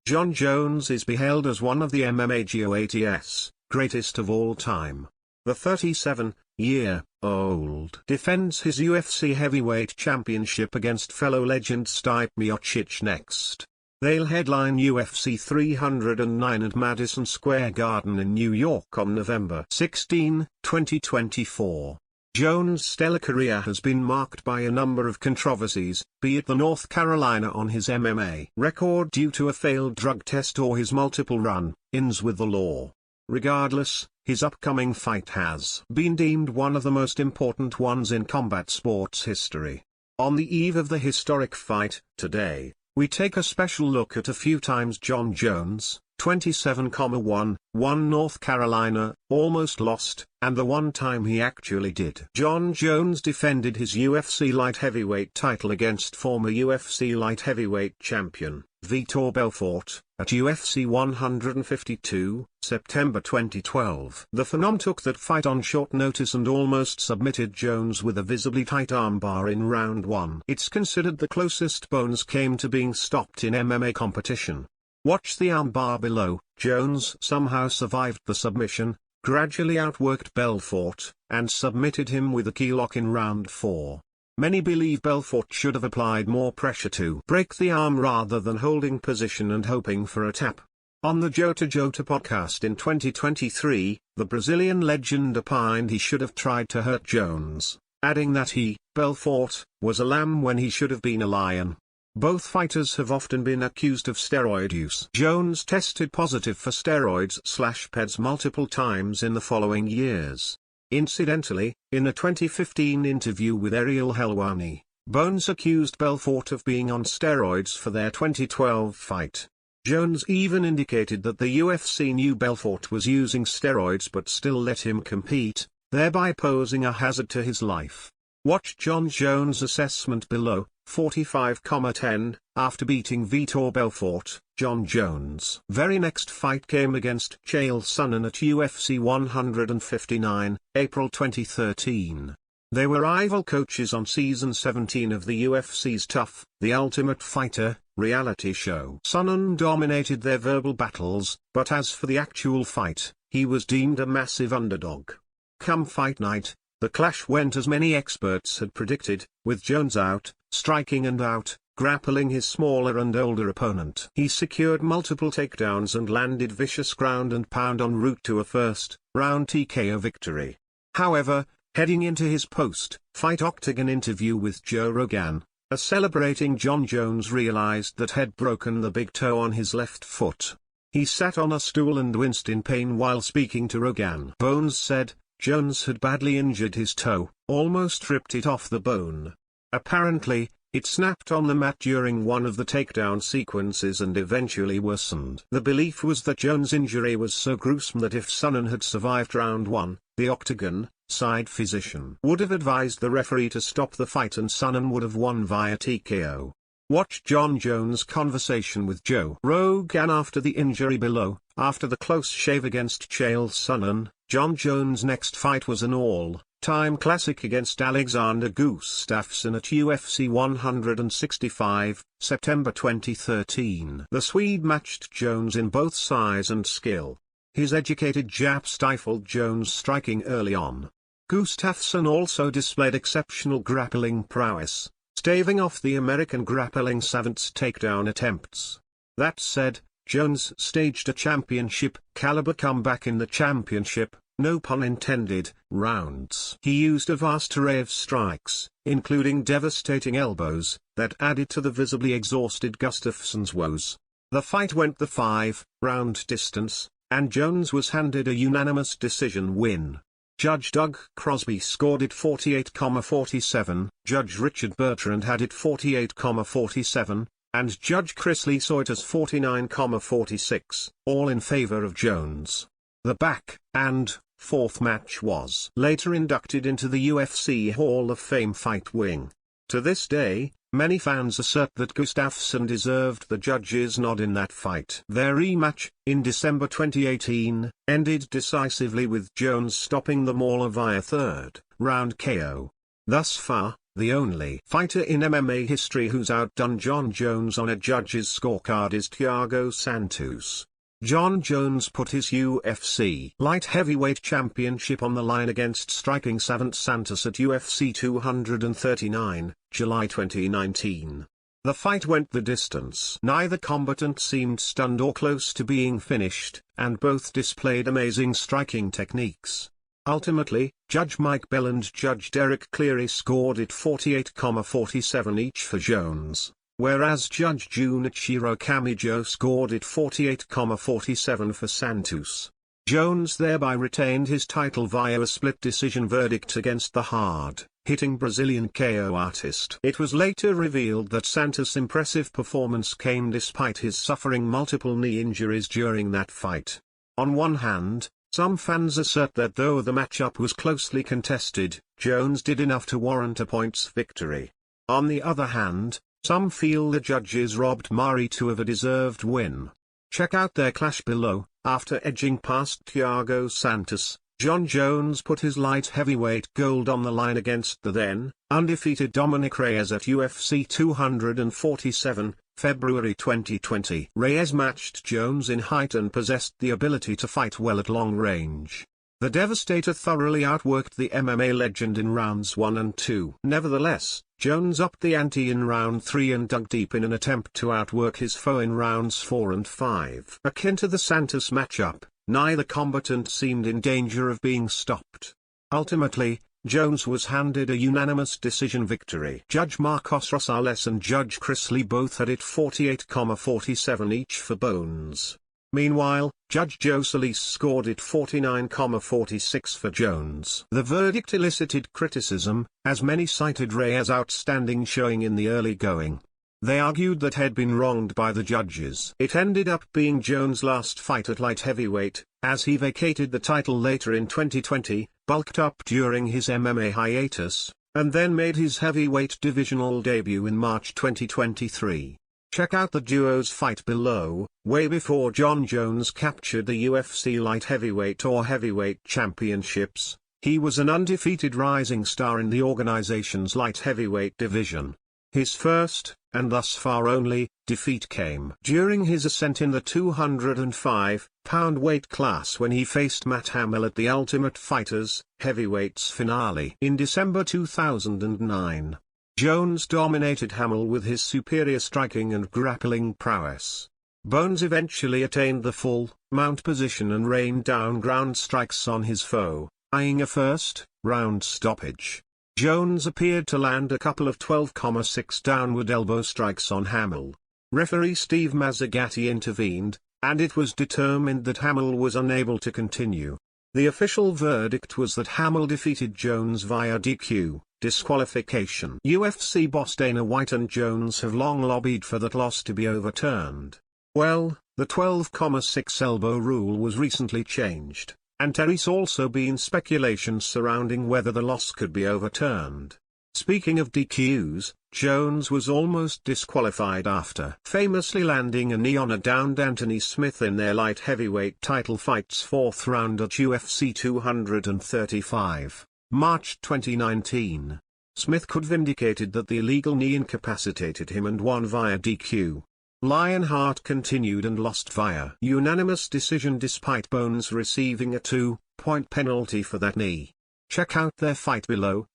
Jon Jones is beheld as one of the MMA G.O.A.T.s greatest of all time. The 37-year-old defends his UFC heavyweight championship against fellow legend Stipe Miocic next. They'll headline UFC 309 at Madison Square Garden in New York on November 16, 2024. Jones' stellar career has been marked by a number of controversies, be it the North Carolina on his MMA record due to a failed drug test or his multiple run-ins with the law. Regardless, his upcoming fight has been deemed one of the most important ones in combat sports history. On the eve of the historic fight, today, we take a special look at a few times Jon Jones, 27,1, won North Carolina, almost lost, and the one time he actually did. Jon Jones defended his UFC light heavyweight title against former UFC light heavyweight champion, Vitor Belfort, at UFC 152, September 2012. The Phenom took that fight on short notice and almost submitted Jones with a visibly tight armbar in round 1. It's considered the closest Bones came to being stopped in MMA competition. Watch the armbar below. Jones somehow survived the submission, gradually outworked Belfort, and submitted him with a key lock in round 4. Many believe Belfort should have applied more pressure to break the arm rather than holding position and hoping for a tap. On the G.O.A.T. podcast in 2023, the Brazilian legend opined he should have tried to hurt Jones, adding that he, Belfort, was a lamb when he should have been a lion. Both fighters have often been accused of steroid use. Jones tested positive for steroids/PEDs multiple times in the following years. Incidentally, in a 2015 interview with Ariel Helwani, Bones accused Belfort of being on steroids for their 2012 fight. Jones even indicated that the UFC knew Belfort was using steroids but still let him compete, thereby posing a hazard to his life. Watch Jon Jones' assessment below. 45,10, after beating Vitor Belfort, Jon Jones' very next fight came against Chael Sonnen at UFC 159, April 2013. They were rival coaches on season 17 of the UFC's Tough, The Ultimate Fighter, reality show. Sonnen dominated their verbal battles, but as for the actual fight, he was deemed a massive underdog. Come fight night, the clash went as many experts had predicted, with Jones out, striking and out, grappling his smaller and older opponent. He secured multiple takedowns and landed vicious ground and pound en route to a first-round TKO victory. However, heading into his post-fight octagon interview with Joe Rogan, a celebrating Jon Jones realized that he'd broken the big toe on his left foot. He sat on a stool and winced in pain while speaking to Rogan. Bones said, Jones had badly injured his toe, almost ripped it off the bone. Apparently, it snapped on the mat during one of the takedown sequences and eventually worsened. The belief was that Jones' injury was so gruesome that if Sonnen had survived round 1, the octagon side physician would have advised the referee to stop the fight and Sonnen would have won via TKO. Watch Jon Jones' conversation with Joe Rogan after the injury below. After the close shave against Chael Sonnen, Jon Jones' next fight was an all-time classic against Alexander Gustafsson at UFC 165, September 2013. The Swede matched Jones in both size and skill. His educated jab stifled Jones' striking early on. Gustafsson also displayed exceptional grappling prowess, staving off the American grappling savant's takedown attempts. That said, Jones staged a championship-caliber comeback in the championship, no pun intended, rounds. He used a vast array of strikes, including devastating elbows, that added to the visibly exhausted Gustafsson's woes. The fight went the 5-round distance, and Jones was handed a unanimous decision win. Judge Doug Crosby scored it 48,47, Judge Richard Bertrand had it 48,47, and Judge Chris Lee saw it as 49,46, all in favor of Jones. The back and fourth match was later inducted into the UFC Hall of Fame fight wing. To this day, many fans assert that Gustafsson deserved the judge's nod in that fight. Their rematch, in December 2018, ended decisively with Jones stopping the mauler via third-round KO. Thus far, The only fighter in MMA history who's outdone Jon Jones on a judge's scorecard is Thiago Santos. Jon Jones put his UFC light heavyweight championship on the line against striking savant Santos at UFC 239, July 2019. The fight went the distance. Neither combatant seemed stunned or close to being finished, and both displayed amazing striking techniques. Ultimately, Judge Mike Bell and Judge Derek Cleary scored it 48,47 each for Jones, whereas Judge Junichiro Kamijo scored it 48,47 for Santos. Jones thereby retained his title via a split decision verdict against the hard-hitting Brazilian KO artist. It was later revealed that Santos' impressive performance came despite his suffering multiple knee injuries during that fight. On one hand, some fans assert that though the matchup was closely contested, Jones did enough to warrant a points victory. On the other hand, some feel the judges robbed Mari to of a deserved win. Check out their clash below. After edging past Thiago Santos, Jon Jones put his light heavyweight gold on the line against the then undefeated Dominic Reyes at UFC 247, February 2020. Reyes matched Jones in height and possessed the ability to fight well at long range. The Devastator thoroughly outworked the MMA legend in rounds 1 and 2. Nevertheless, Jones upped the ante in round 3 and dug deep in an attempt to outwork his foe in rounds 4 and 5. Akin to the Santos matchup, neither combatant seemed in danger of being stopped. Ultimately, Jones was handed a unanimous decision victory. Judge Marcos Rosales and Judge Chris Lee both had it 48,47 each for Bones. Meanwhile, Judge Joe Solis scored it 49,46 for Jones. The verdict elicited criticism, as many cited Reyes' outstanding showing in the early going. They argued that had been wronged by the judges. It ended up being Jones' last fight at light heavyweight, as he vacated the title later in 2020, bulked up during his MMA hiatus, and then made his heavyweight divisional debut in March 2023. Check out the duo's fight below. Way before Jon Jones captured the UFC light heavyweight or heavyweight championships, he was an undefeated rising star in the organization's light heavyweight division. His first, and thus far only, defeat came during his ascent in the 205-pound weight class when he faced Matt Hamill at the Ultimate Fighters heavyweights finale in December 2009. Jones dominated Hamill with his superior striking and grappling prowess. Bones eventually attained the full mount position and rained down ground strikes on his foe, eyeing a first-round stoppage. Jones appeared to land a couple of 12,6 downward elbow strikes on Hamill. Referee Steve Mazzagatti intervened, and it was determined that Hamill was unable to continue. The official verdict was that Hamill defeated Jones via DQ, disqualification. UFC boss Dana White and Jones have long lobbied for that loss to be overturned. Well, the 12,6 elbow rule was recently changed, and there's also been speculation surrounding whether the loss could be overturned. Speaking of DQs, Jones was almost disqualified after famously landing a knee on a downed Anthony Smith in their light heavyweight title fight's fourth round at UFC 235, March 2019. Smith could have vindicated that the illegal knee incapacitated him and won via DQ. Lionheart continued and lost via unanimous decision despite Bones receiving a 2-point penalty for that knee. Check out their fight below.